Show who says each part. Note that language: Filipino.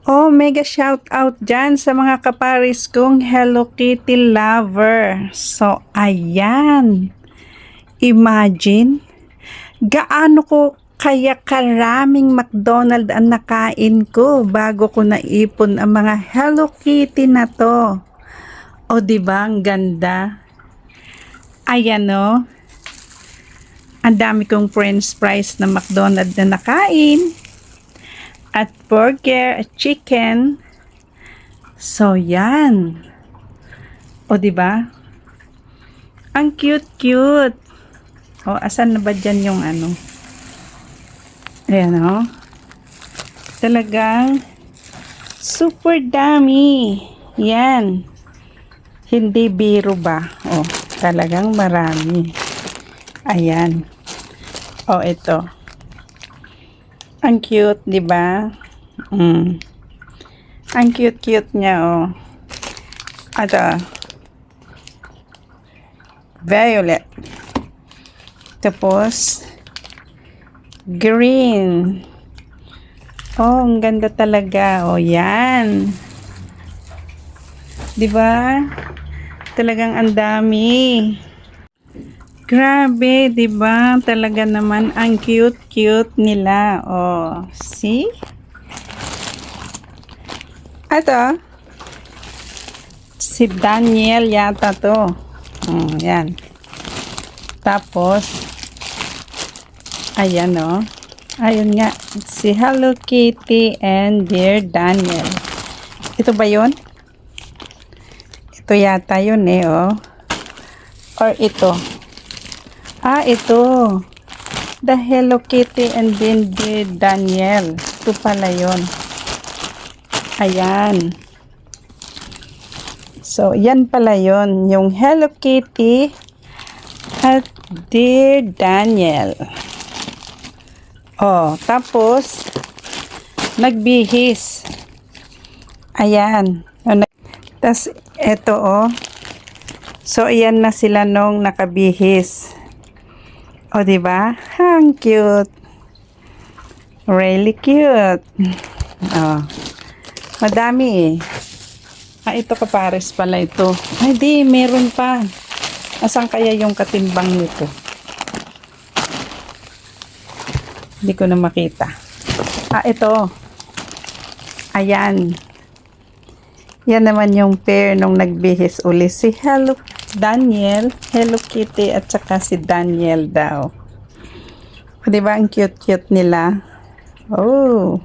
Speaker 1: Oh, mega shout out dyan sa mga kaparis kong Hello Kitty lover. So, ayan. Imagine, gaano ko kaya karaming McDonald's ang nakain ko bago ko naipon ang mga Hello Kitty na to. O, diba? Ang ganda. Ayan o. Ang dami kong french fries na McDonald's na nakain. At burger, at chicken. So, yan. O, diba? Ang cute-cute. O, asan na ba dyan yung ano? Ayan, o. Talagang super dami. Yan. Hindi biro ba? O, talagang marami. Ayan. O, ito. Ang cute, di ba? Ang cute-cute niya, oh. Ito. Violet. Tapos, green. Oh, ang ganda talaga. Oh, yan. Di ba? Talagang ang dami. Grabe, 'di ba? Talaga naman ang cute-cute nila. Oh, see? Ito. Si Daniel yata 'to. Yan. Tapos ayan oh. Ayun nga, si Hello Kitty and Dear Daniel. Ito ba 'yon? Ito yata 'yun eh, oh. Or ito. Ito. The Hello Kitty and then Dear Daniel. Ito pala yun. Ayan. So, yan pala yun. Yung Hello Kitty at Dear Daniel. Oh, tapos, nagbihis. Ayan. Tapos, eto oh. So, ayan na sila nung nakabihis. O, diba? Ang cute. Really cute. Oh. Madami eh. Ito kapares pala ito. Ay, di. Meron pa. Asan kaya yung katimbang nito? Hindi ko na makita. Ito. Ayan. Yan naman yung pair nung nagbihis uli. Si Hello Daniel, Hello Kitty, at saka si Daniel daw. Diba ang cute-cute nila? Oh.